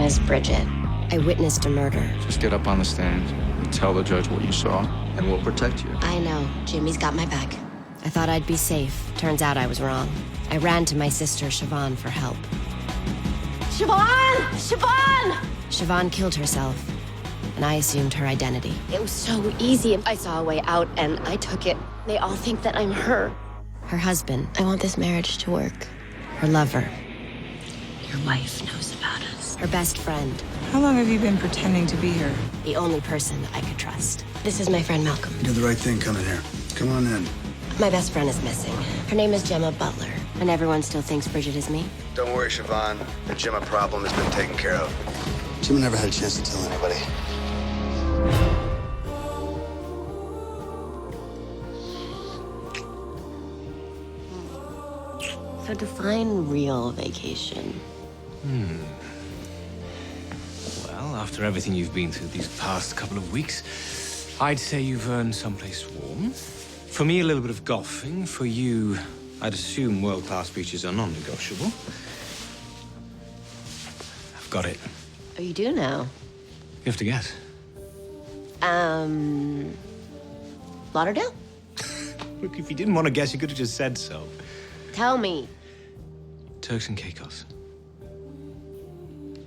is Bridget. I witnessed a murder. Just get up on the stand and tell the judge what you saw, and we'll protect you. I know. Jimmy's got my back. I thought I'd be safe. Turns out I was wrong. I ran to my sister, Siobhan, for help. Siobhan! Siobhan! Siobhan killed herself, and I assumed her identity. It was so easy. I saw a way out, and I took it. They all think that I'm her. Her husband. I want this marriage to work. Her lover. Your wife knows about us. Her best friend. How long have you been pretending to be her? The only person I could trust. This is my friend Malcolm. You did the right thing coming here. Come on in. My best friend is missing. Her name is Gemma Butler, and everyone still thinks Bridget is me. Don't worry, Siobhan. The Gemma problem has been taken care of. Gemma never had a chance to tell anybody. So define real vacation. Well, after everything you've been through these past couple of weeks, I'd say you've earned someplace warm. For me, a little bit of golfing. For you, I'd assume world-class beaches are non-negotiable. I've got it. Oh, you do now? You have to guess. Lauderdale? Look, if you didn't want to guess, you could have just said so. Tell me. Turks and Caicos.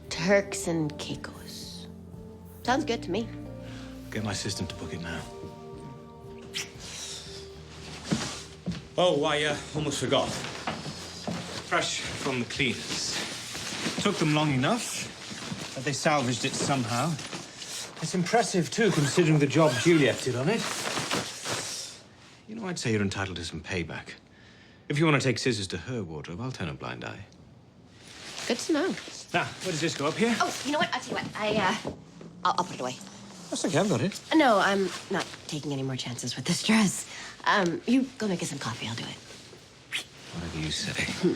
Turks and Caicos. Sounds good to me. Get my system to book it now. Oh, I almost forgot. Fresh from the cleaners. Took them long enough, but they salvaged it somehow. It's impressive, too, considering the job Juliet did on it. You know, I'd say you're entitled to some payback. If you want to take scissors to her wardrobe, I'll turn a blind eye. Good to know. Now, where does this go, up here? Oh, you know what? I'll tell you what. I'll put it away. That's okay, I've got it. No, I'm not taking any more chances with this dress. You go make us some coffee. I'll do it. Whatever you say.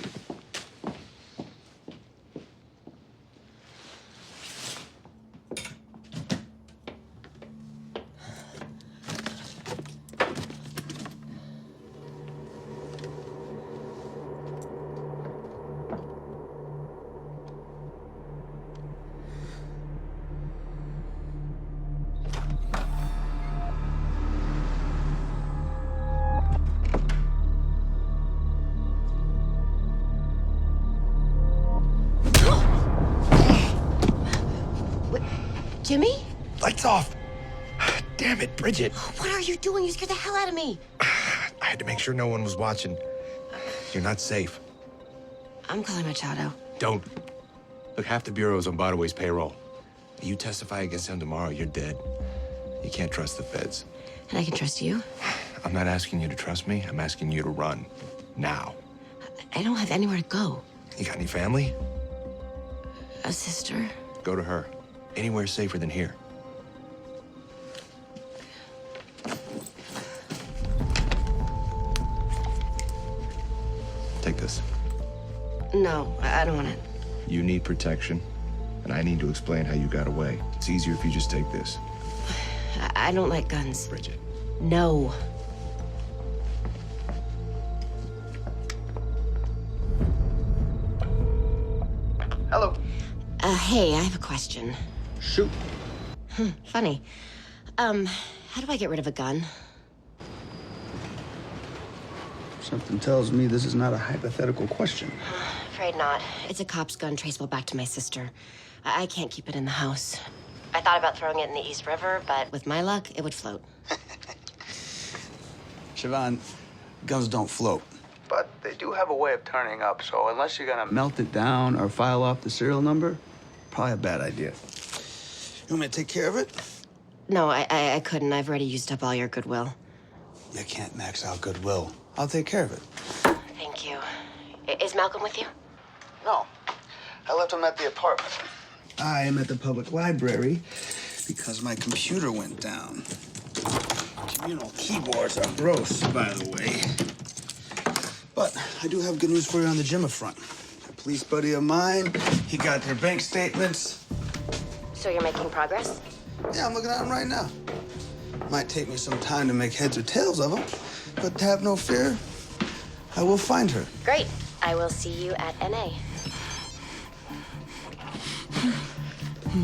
Jimmy? Lights off. Damn it, Bridget. What are you doing? You scared the hell out of me. I had to make sure no one was watching. You're not safe. I'm calling Machado. Don't. Look, half the bureau's on Botaway's payroll. You testify against him tomorrow, you're dead. You can't trust the feds. And I can trust you? I'm not asking you to trust me. I'm asking you to run. Now. I don't have anywhere to go. You got any family? A sister? Go to her. Anywhere safer than here. Take this. No, I don't want it. You need protection, and I need to explain how you got away. It's easier if you just take this. I don't like guns. Bridget. No. Hello. Hey, I have a question. Shoot. Funny. How do I get rid of a gun? Something tells me this is not a hypothetical question. Afraid not. It's a cop's gun traceable back to my sister. I can't keep it in the house. I thought about throwing it in the East River, but with my luck, it would float. Siobhan, guns don't float. But they do have a way of turning up, so unless you're gonna melt it down or file off the serial number, probably a bad idea. You want me to take care of it? No, I couldn't. I've already used up all your goodwill. You can't max out goodwill. I'll take care of it. Thank you. Is Malcolm with you? No. I left him at the apartment. I am at the public library because my computer went down. Communal keyboards are gross, by the way. But I do have good news for you on the Gemma front. A police buddy of mine, he got their bank statements. So you're making progress? Yeah, I'm looking at them right now. Might take me some time to make heads or tails of them, but have no fear, I will find her. Great. I will see you at NA. Okay,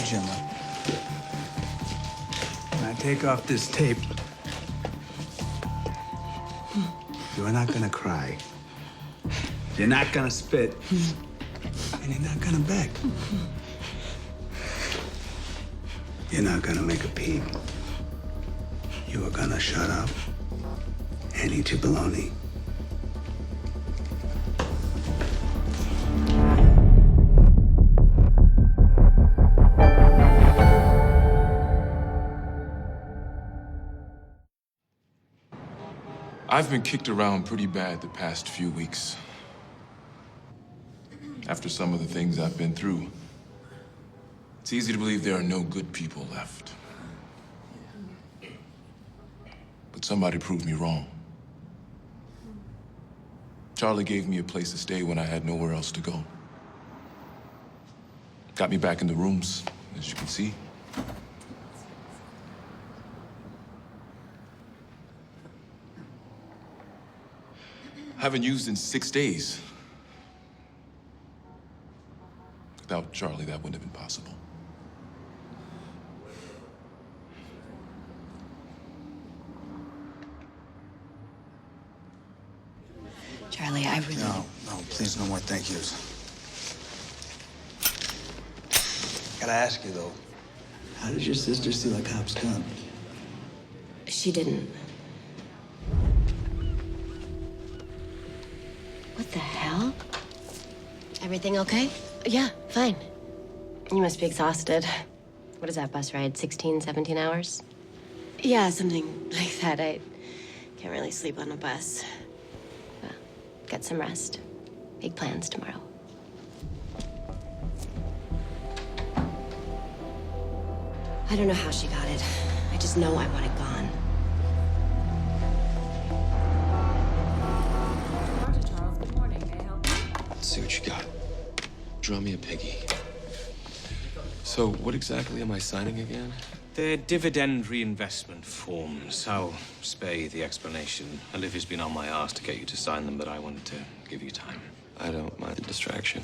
Gemma. When I take off this tape, you're not gonna cry. You're not gonna spit. And you're not gonna beg. You're not gonna make a peep. You are gonna shut up and eat your bologna. I've been kicked around pretty bad the past few weeks. After some of the things I've been through, it's easy to believe there are no good people left. But somebody proved me wrong. Charlie gave me a place to stay when I had nowhere else to go. Got me back in the rooms, as you can see. Haven't used in 6 days. Without Charlie, that wouldn't have been possible. Charlie, I really... No, please, no more thank yous. Gotta ask you, though. How did your sister steal a cop's gun? She didn't. What the hell? Everything okay? Yeah, fine. You must be exhausted. What is that bus ride, 16, 17 hours? Yeah, something like that. I can't really sleep on a bus. Well, get some rest. Big plans tomorrow. I don't know how she got it. I just know I want it gone. Let's see what you got. Draw me a piggy. So, what exactly am I signing again? They're dividend reinvestment forms. I'll spare you the explanation. Olivia's been on my ass to get you to sign them, but I wanted to give you time. I don't mind the distraction.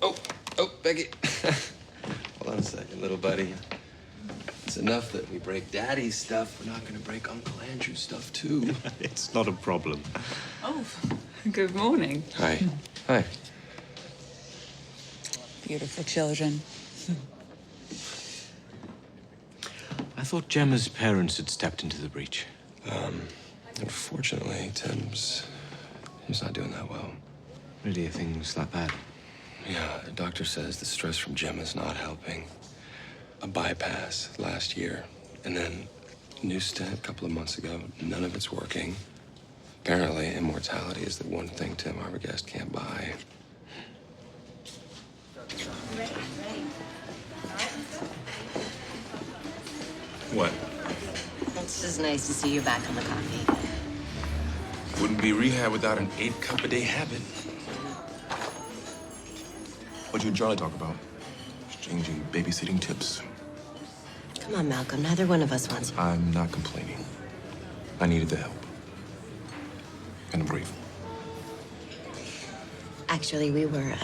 Oh, Becky. Hold on a second, little buddy. It's enough that we break Daddy's stuff. We're not gonna break Uncle Andrew's stuff, too. It's not a problem. Oh, good morning. Hi. Hi. Beautiful children. I thought Gemma's parents had stepped into the breach. Unfortunately, Tim's not doing that well. Really, are things that bad? Yeah, the doctor says the stress from Gemma's not helping. A bypass last year, and then new stent a couple of months ago. None of it's working. Apparently, immortality is the one thing Tim Arbogast can't buy. What? It's just nice to see you back on the coffee. Wouldn't be rehab without an 8-cup-a-day habit. What'd you and Charlie talk about? Exchanging babysitting tips. Come on, Malcolm. Neither one of us wants... I'm not complaining. I needed the help. And I'm grateful. Actually, we were,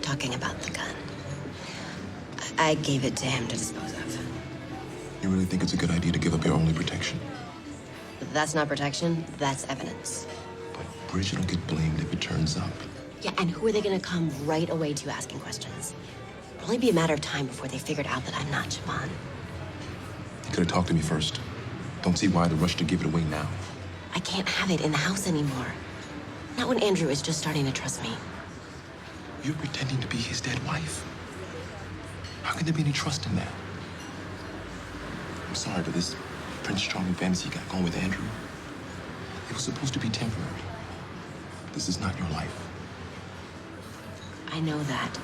talking about the gun. I gave it to him to dispose of. You really think it's a good idea to give up your only protection? That's not protection. That's evidence. But Bridget will get blamed if it turns up. Yeah, and who are they gonna come right away to asking questions? It'll only be a matter of time before they figured out that I'm not Siobhan. You could have talked to me first. Don't see why the rush to give it away now. I can't have it in the house anymore. Not when Andrew is just starting to trust me. You're pretending to be his dead wife. How can there be any trust in that? I'm sorry, but this Prince Charming fantasy you got going with Andrew, it was supposed to be temporary. This is not your life. I know that.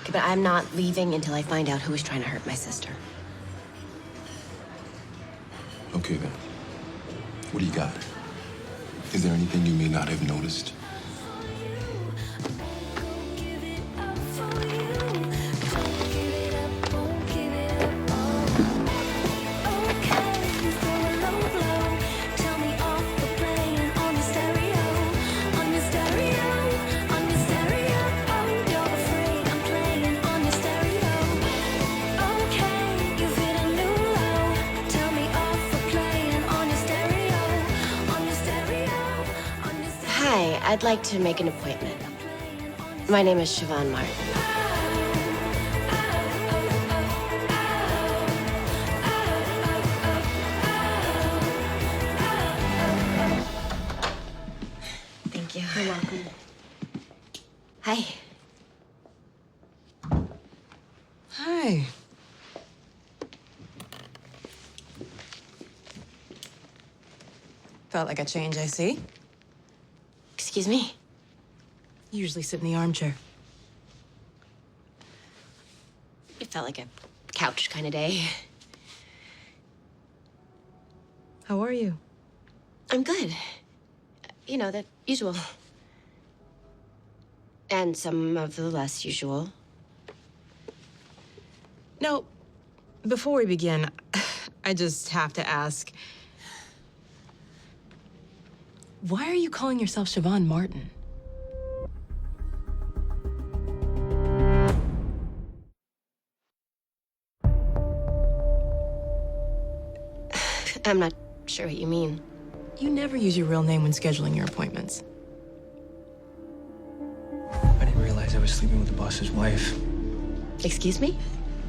Okay, but I'm not leaving until I find out who is trying to hurt my sister. Okay, then. What do you got? Is there anything you may not have noticed? I'd like to make an appointment. My name is Siobhan Martin. Thank you. You're welcome. Hi. Hi. Felt like a change, I see. Excuse me? You usually sit in the armchair. It felt like a couch kind of day. How are you? I'm good. You know, the usual. And some of the less usual. Now, before we begin, I just have to ask, why are you calling yourself Siobhan Martin? I'm not sure what you mean. You never use your real name when scheduling your appointments. I didn't realize I was sleeping with the boss's wife. Excuse me?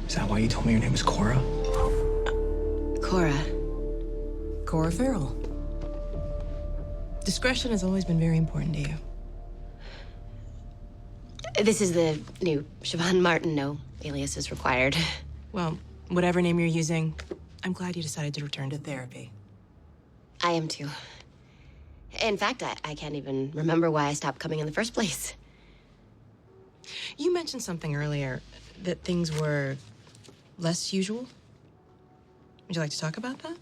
Is that why you told me your name was Cora? Cora. Cora Farrell. Discretion has always been very important to you. This is the new Siobhan Martin. No alias is required. Well, whatever name you're using, I'm glad you decided to return to therapy. I am too. In fact, I can't even remember why I stopped coming in the first place. You mentioned something earlier, that things were less usual. Would you like to talk about that?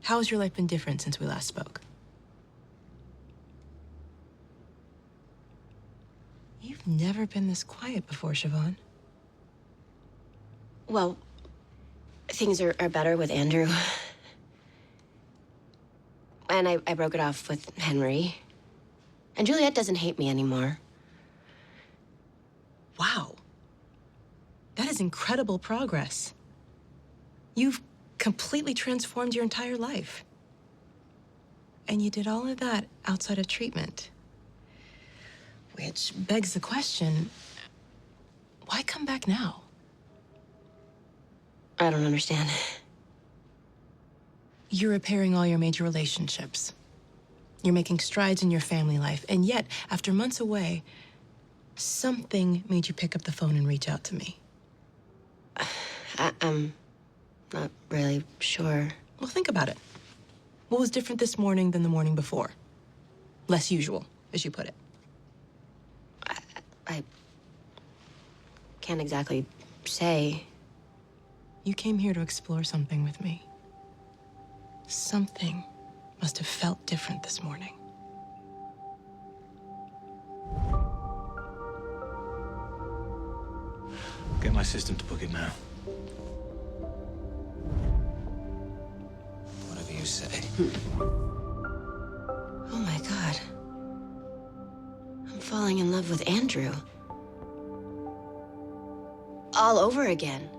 How has your life been different since we last spoke? You've never been this quiet before, Siobhan. Well, things are better with Andrew. And I broke it off with Henry. And Juliet doesn't hate me anymore. Wow. That is incredible progress. You've completely transformed your entire life. And you did all of that outside of treatment. Which begs the question, why come back now? I don't understand. You're repairing all your major relationships. You're making strides in your family life. And yet, after months away, something made you pick up the phone and reach out to me. I'm not really sure. Well, think about it. What was different this morning than the morning before? Less usual, as you put it. I can't exactly say. You came here to explore something with me. Something must have felt different this morning. Get my assistant to book it now. Whatever you say. Oh my God. I'm falling in love with Andrew. All over again.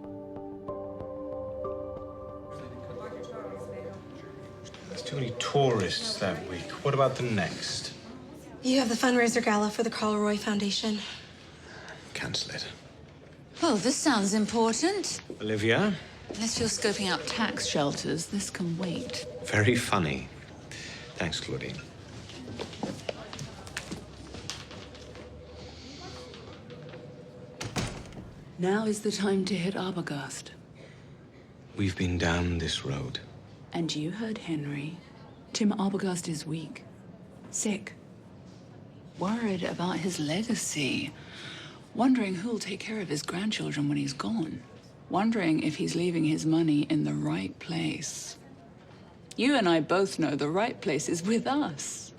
There's too many tourists that week. What about the next? You have the fundraiser gala for the Carl Roy Foundation. Cancel it. Well, this sounds important. Olivia? Unless you're scoping out tax shelters, this can wait. Very funny. Thanks, Claudine. Now is the time to hit Arbogast. We've been down this road. And you heard Henry. Tim Arbogast is weak. Sick. Worried about his legacy. Wondering who'll take care of his grandchildren when he's gone. Wondering if he's leaving his money in the right place. You and I both know the right place is with us.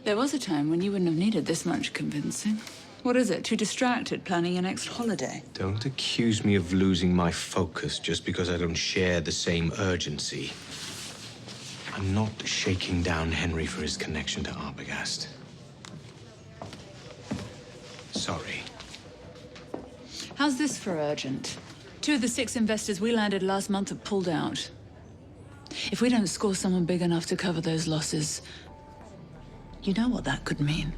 There was a time when you wouldn't have needed this much convincing. What is it? Too distracted planning your next holiday? Don't accuse me of losing my focus just because I don't share the same urgency. I'm not shaking down Henry for his connection to Arbogast. Sorry. How's this for urgent? 2 of the 6 investors we landed last month have pulled out. If we don't score someone big enough to cover those losses, you know what that could mean.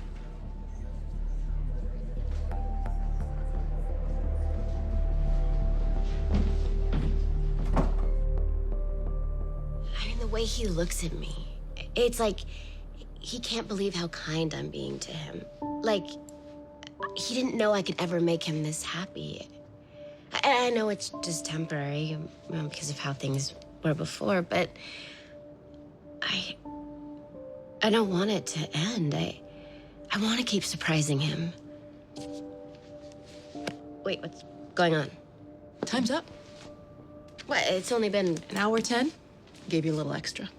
I mean, the way he looks at me, it's like he can't believe how kind I'm being to him. Like, he didn't know I could ever make him this happy. I know it's just temporary, because of how things were before, but I don't want it to end. I want to keep surprising him. Wait, what's going on? Time's up. What, it's only been... An hour 10? Gave you a little extra.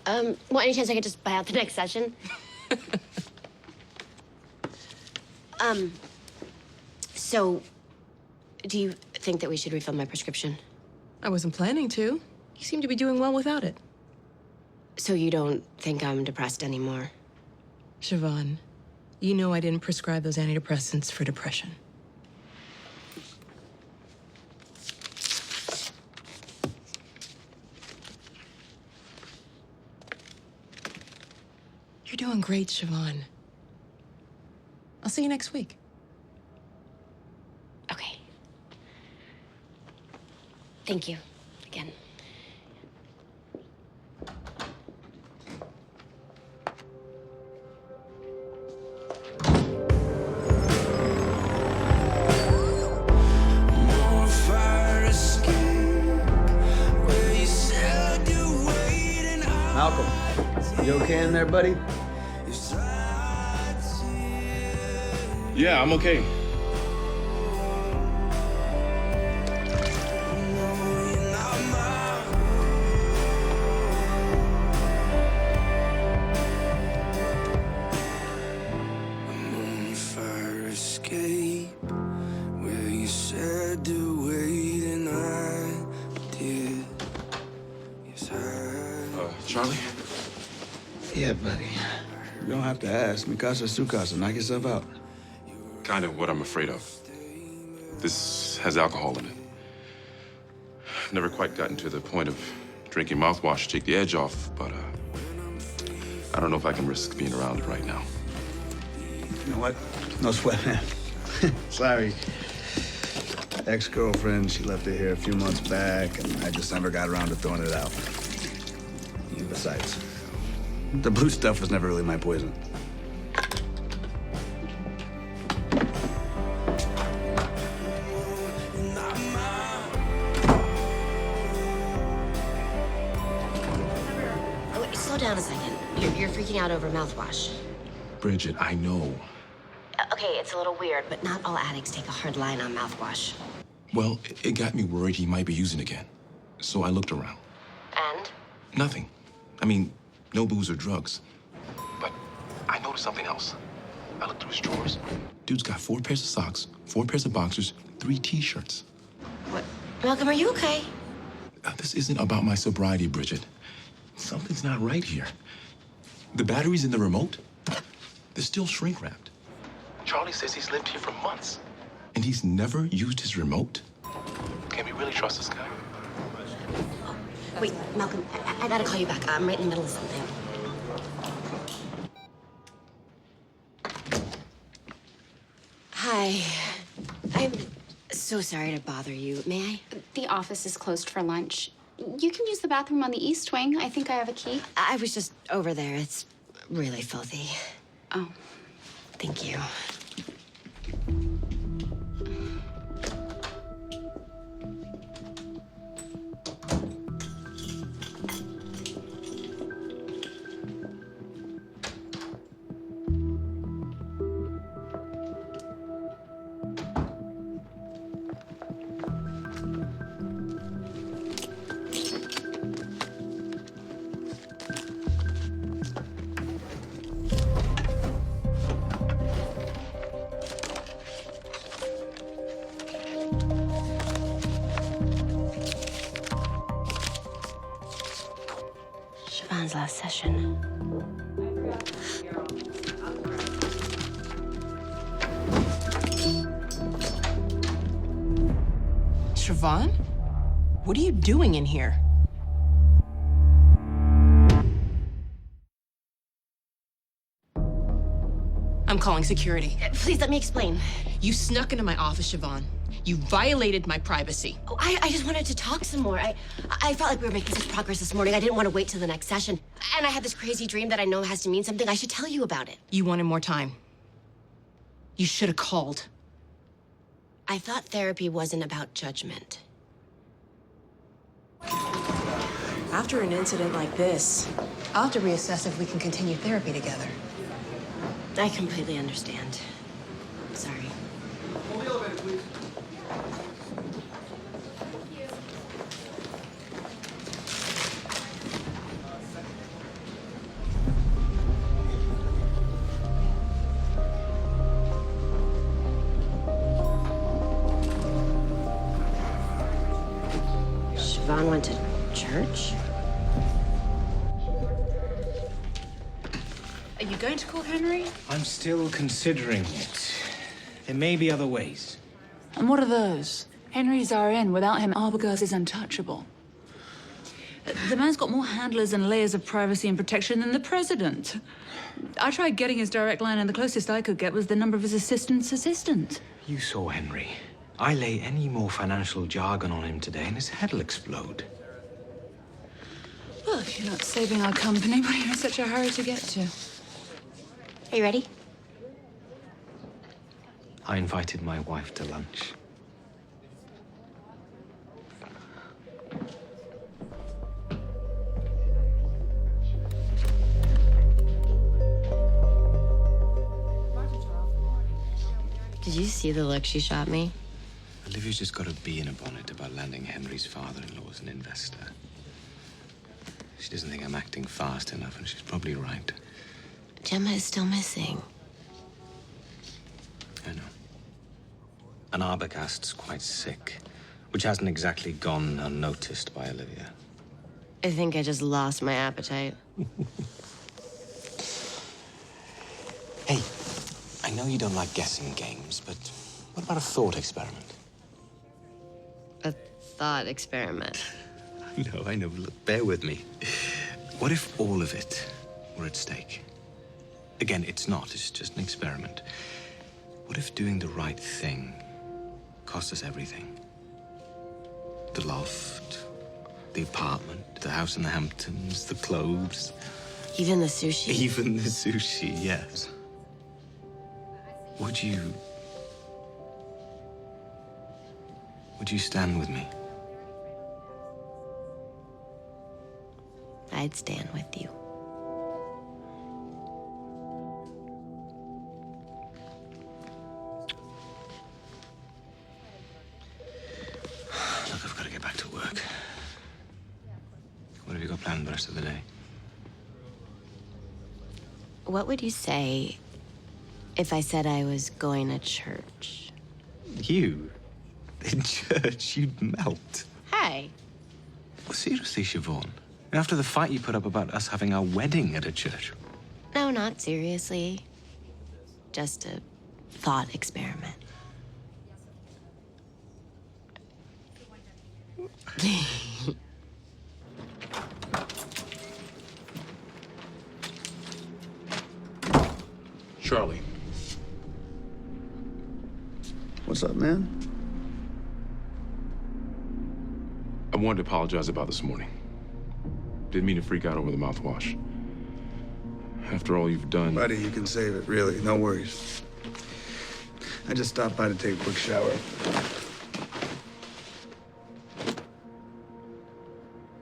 Well, any chance I could just buy out the next session? So, do you think that we should refill my prescription? I wasn't planning to. You seem to be doing well without it. So you don't think I'm depressed anymore? Siobhan, you know I didn't prescribe those antidepressants for depression. You're doing great, Siobhan. I'll see you next week. Okay. Thank you, again. Malcolm, you okay in there, buddy? Yeah, I'm okay. Charlie? Yeah, buddy. You don't have to ask. Mikasa Sukasa, knock yourself out. Kind of what I'm afraid of. This has alcohol in it. I've never quite gotten to the point of drinking mouthwash to take the edge off, but I don't know if I can risk being around it right now. You know what? No sweat, man. Sorry. Ex-girlfriend, she left it here a few months back, and I just never got around to throwing it out. Besides, the blue stuff was never really my poison. Oh, wait, slow down a second. You're freaking out over mouthwash. Bridget, I know. Okay, it's a little weird, but not all addicts take a hard line on mouthwash. Well, it got me worried he might be using again. So I looked around. And? Nothing. I mean, no booze or drugs. But I noticed something else. I looked through his drawers. Dude's got 4 pairs of socks, 4 pairs of boxers, 3 t-shirts. What? Malcolm, are you okay? This isn't about my sobriety, Bridget. Something's not right here. The batteries in the remote, they're still shrink-wrapped. Charlie says he's lived here for months. And he's never used his remote? Can we really trust this guy? Wait, Malcolm, I gotta call you back. I'm right in the middle of something. Hi. I'm so sorry to bother you. May I? The office is closed for lunch. You can use the bathroom on the east wing. I think I have a key. I was just over there. It's really filthy. Oh. Thank you. Siobhan's last session. Siobhan? What are you doing in here? I'm calling security. Please let me explain. You snuck into my office, Siobhan. You violated my privacy. Oh, I just wanted to talk some more. I felt like we were making such progress this morning. I didn't want to wait till the next session. And I had this crazy dream that I know has to mean something. I should tell you about it. You wanted more time. You should have called. I thought therapy wasn't about judgment. After an incident like this, I'll have to reassess if we can continue therapy together. I completely understand. Sorry. Siobhan went to church? Are you going to call Henry? I'm still considering it. There may be other ways. And what are those? Henry's RN. Without him, Arbogast is untouchable. The man's got more handlers and layers of privacy and protection than the president. I tried getting his direct line, and the closest I could get was the number of his assistant's assistant. You saw Henry. I lay any more financial jargon on him today, and his head'll explode. Well, if you're not saving our company, what are you in such a hurry to get to? Are you ready? I invited my wife to lunch. Did you see the look she shot me? Olivia's just got a bee in a bonnet about landing Henry's father-in-law as an investor. She doesn't think I'm acting fast enough, and she's probably right. Gemma is still missing. I know. And Arbogast's quite sick, which hasn't exactly gone unnoticed by Olivia. I think I just lost my appetite. Hey, I know you don't like guessing games, but what about a thought experiment? A thought experiment. I know. Look, bear with me. What if all of it were at stake? Again, it's not. It's just an experiment. What if doing the right thing cost us everything? The loft, the apartment, the house in the Hamptons, the clothes. Even the sushi? Even the sushi, yes. Would you stand with me? I'd stand with you. Look, I've got to get back to work. What have you got planned the rest of the day? What would you say if I said I was going to church? You? In church? You'd melt. Hey. Well, seriously, Siobhan. After the fight you put up about us having our wedding at a church. No, not seriously. Just a thought experiment. Charlie. What's up, man? I wanted to apologize about this morning. Didn't mean to freak out over the mouthwash. After all you've done... Buddy, you can save it, really. No worries. I just stopped by to take a quick shower.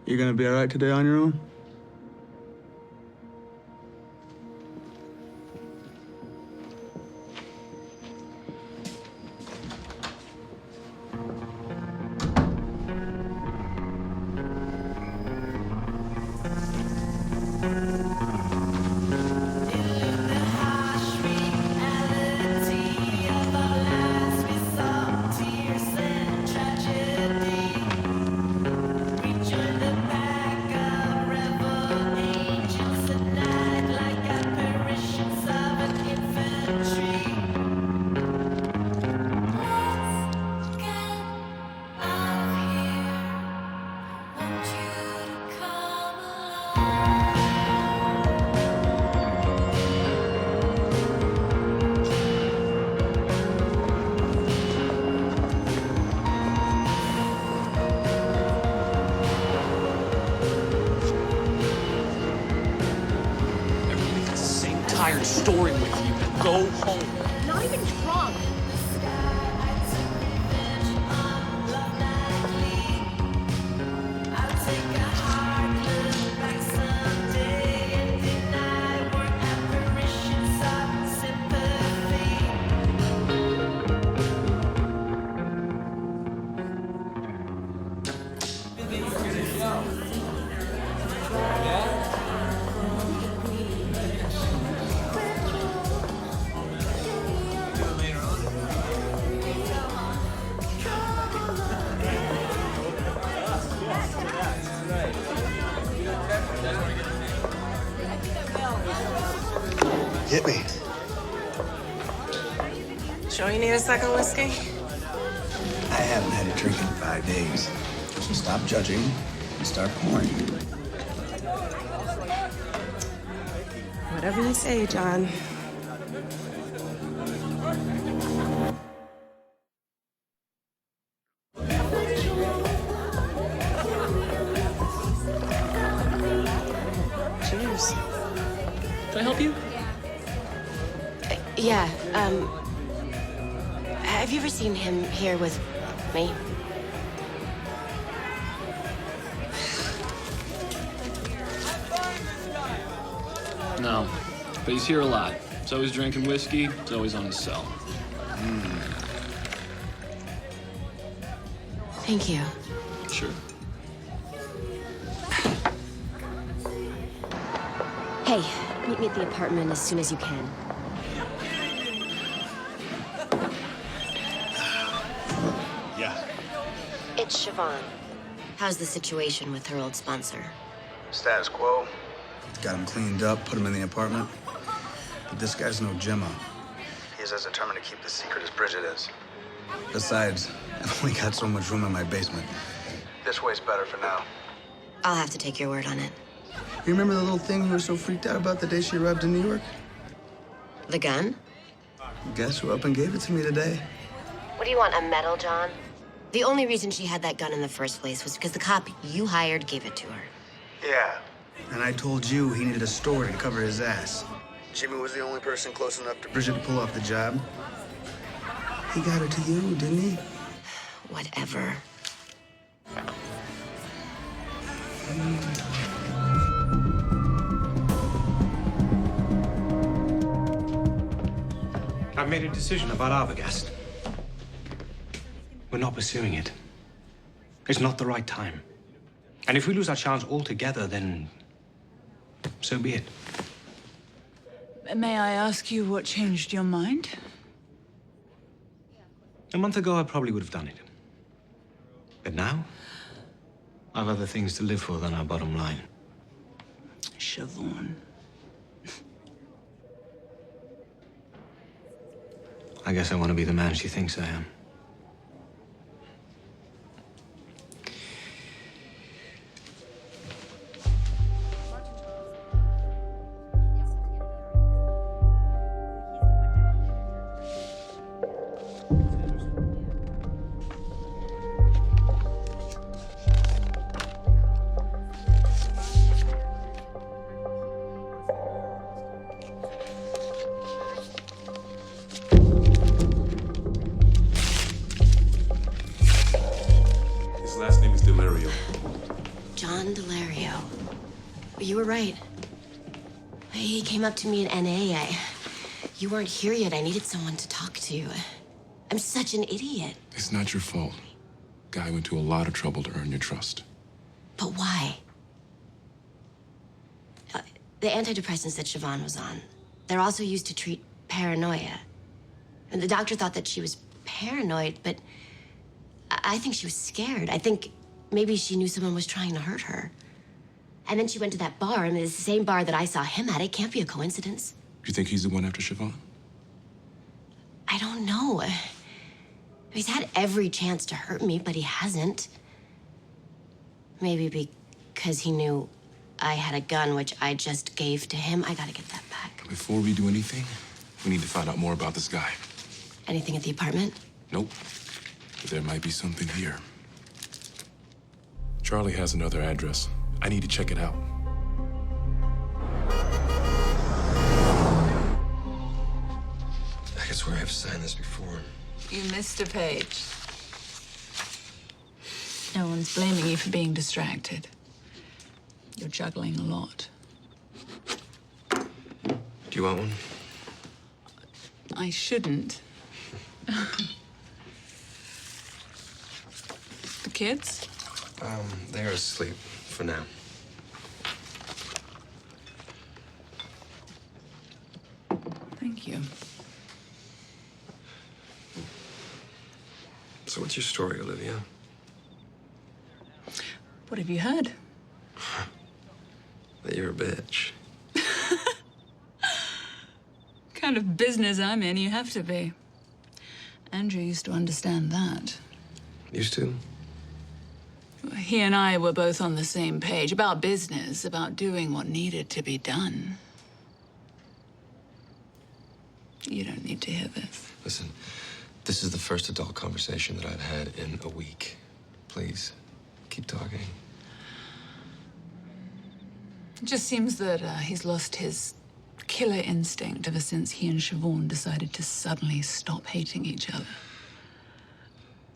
You gonna be all right today on your own? Sure you need a second whiskey? I haven't had a drink in 5 days. So stop judging and start pouring. Whatever you say, John. Cheers. Can I help you? Yeah, have you ever seen him here with me? No, but he's here a lot. He's always drinking whiskey. He's always on his cell. Thank you. Sure. Hey, meet me at the apartment as soon as you can. Yeah. It's Siobhan. How's the situation with her old sponsor? Status quo. Got him cleaned up, put him in the apartment. But this guy's no Gemma. He's as determined to keep the secret as Bridget is. Besides, I've only got so much room in my basement. This way's better for now. I'll have to take your word on it. You remember the little thing you were so freaked out about the day she arrived in New York? The gun? Guess who up and gave it to me today? What do you want, a medal, John? The only reason she had that gun in the first place was because the cop you hired gave it to her. Yeah. And I told you he needed a story to cover his ass. Jimmy was the only person close enough to Bridget to pull off the job. He got it to you, didn't he? Whatever. I've made a decision about Arbogast. We're not pursuing it. It's not the right time. And if we lose our chance altogether, then so be it. May I ask you what changed your mind? A month ago, I probably would have done it. But now, I've other things to live for than our bottom line. Siobhan. I guess I want to be the man she thinks I am. His last name is Delario. John Delario. You were right. He came up to me in NA. You weren't here yet. I needed someone to talk to. I'm such an idiot. It's not your fault. Guy went to a lot of trouble to earn your trust. But why? The antidepressants that Siobhan was on, they're also used to treat paranoia. And the doctor thought that she was paranoid, but I think she was scared. I think maybe she knew someone was trying to hurt her. And then she went to that bar, and it's the same bar that I saw him at. It can't be a coincidence. You think he's the one after Siobhan? I don't know. He's had every chance to hurt me, but he hasn't. Maybe because he knew I had a gun, which I just gave to him. I gotta get that back. Before we do anything, we need to find out more about this guy. Anything at the apartment? Nope. But there might be something here. Charlie has another address. I need to check it out. I could swear I've signed this before. You missed a page. No one's blaming you for being distracted. You're juggling a lot. Do you want one? I shouldn't. The kids? They're asleep for now. Thank you. So what's your story, Olivia? What have you heard? That you're a bitch. Kind of business I'm in, you have to be. Andrew used to understand that. Used to? He and I were both on the same page about business, about doing what needed to be done. You don't need to hear this. Listen, this is the first adult conversation that I've had in a week. Please, keep talking. It just seems that he's lost his killer instinct ever since he and Siobhan decided to suddenly stop hating each other.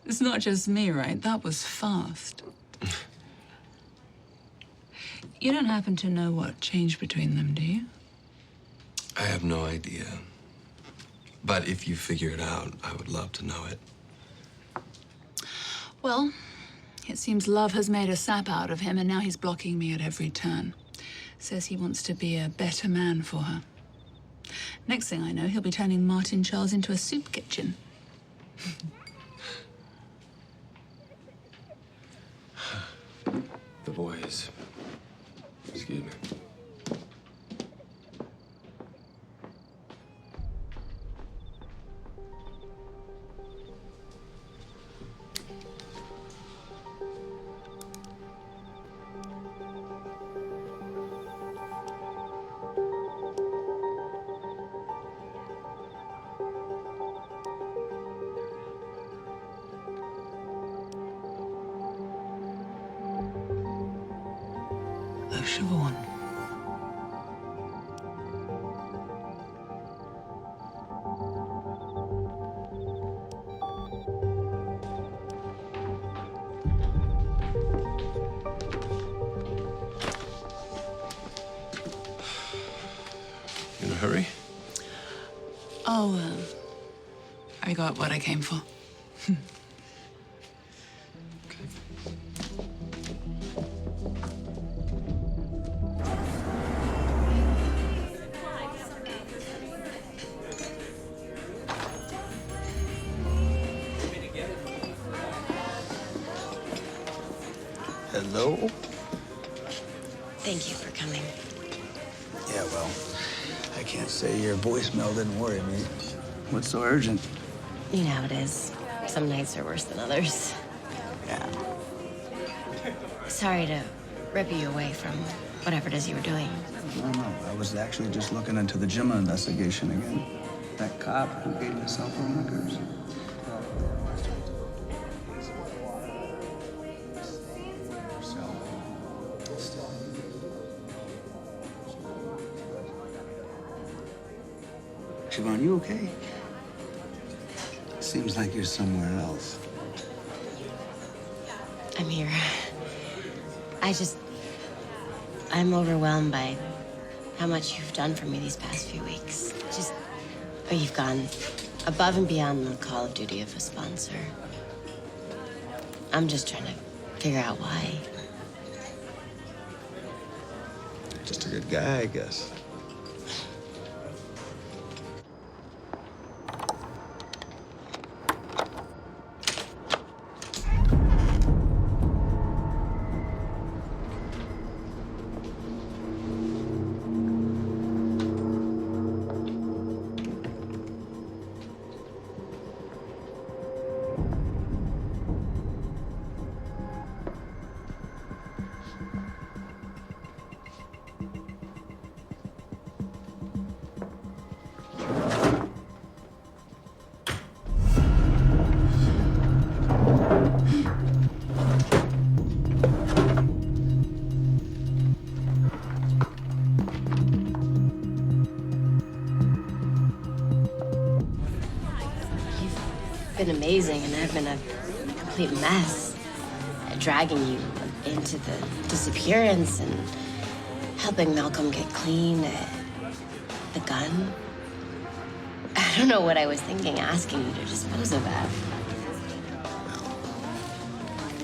It's not just me, right? That was fast. You don't happen to know what changed between them, do you? I have no idea. But if you figure it out, I would love to know it. Well, it seems love has made a sap out of him, and now he's blocking me at every turn. Says he wants to be a better man for her. Next thing I know, he'll be turning Martin Charles into a soup kitchen. The boys. Excuse me. Oh, Siobhan. You in a hurry? Oh, I got what I came for. Hello? Thank you for coming. Yeah, well, I can't say your voicemail didn't worry me. What's so urgent? You know how it is. Some nights are worse than others. Yeah. Sorry to rip you away from whatever it is you were doing. No, I was actually just looking into the Gemma investigation again. That cop who gave me the cell phone records. Siobhan, you okay? Seems like you're somewhere else. I'm here. I'm overwhelmed by how much you've done for me these past few weeks. You've gone above and beyond the call of duty of a sponsor. I'm just trying to figure out why. Just a good guy, I guess. Been amazing, and I've been a complete mess. Dragging you into the disappearance and helping Malcolm get clean. The gun. I don't know what I was thinking asking you to dispose of that.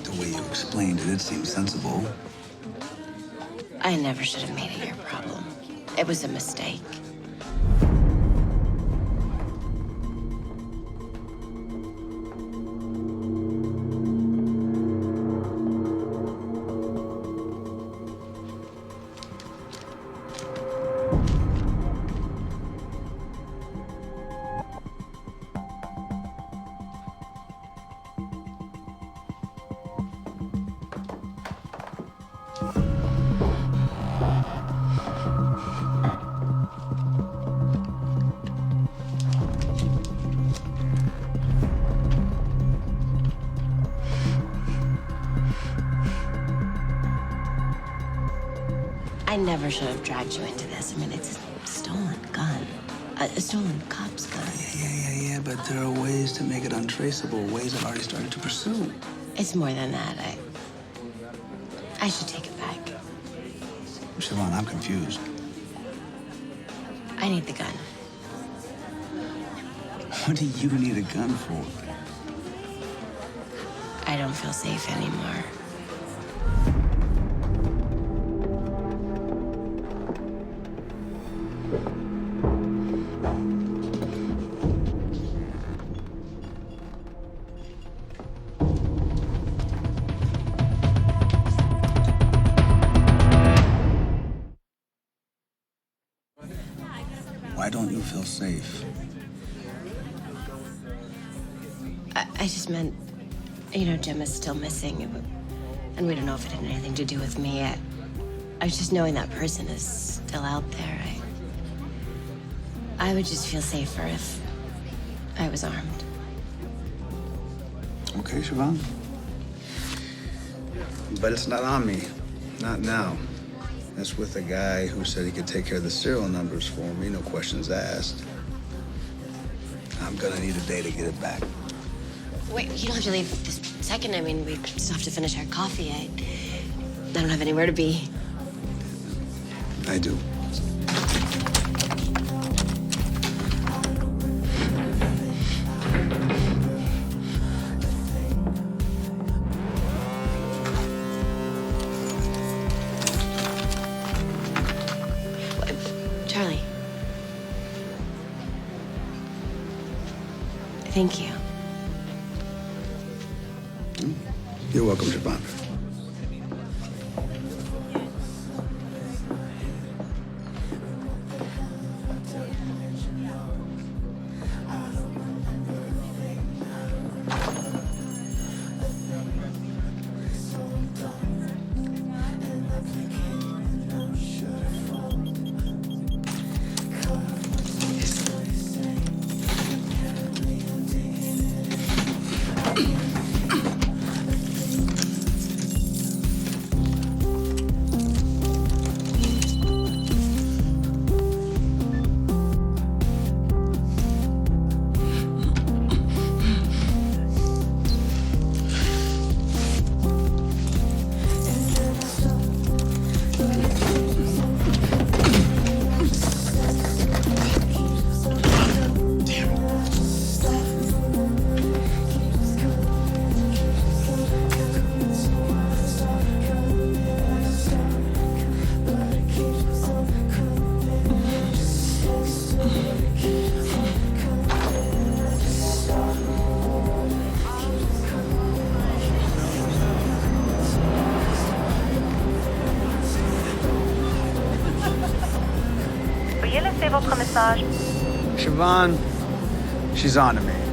The way you explained it, it seemed sensible. I never should have made it your problem. It was a mistake. I never should have dragged you into this. I mean, it's a stolen gun. A stolen cop's gun. Yeah, but there are ways to make it untraceable, ways I've already started to pursue. It's more than that. I should take it back. Siobhan, I'm confused. I need the gun. What do you need a gun for? I don't feel safe anymore. Why don't you feel safe? I just meant, Jim is still missing, and we don't know if it had anything to do with me. I was just knowing that person is still out there. I would just feel safer if I was armed. Okay, Siobhan. But it's not on me. Not now. That's with a guy who said he could take care of the serial numbers for me, no questions asked. I'm gonna need a day to get it back. Wait, you don't have to leave this second. I mean, we still have to finish our coffee. I don't have anywhere to be. I do. Charlie. Thank you. You're welcome, Siobhan. Veuillez laisser votre message. Siobhan, she's on to me.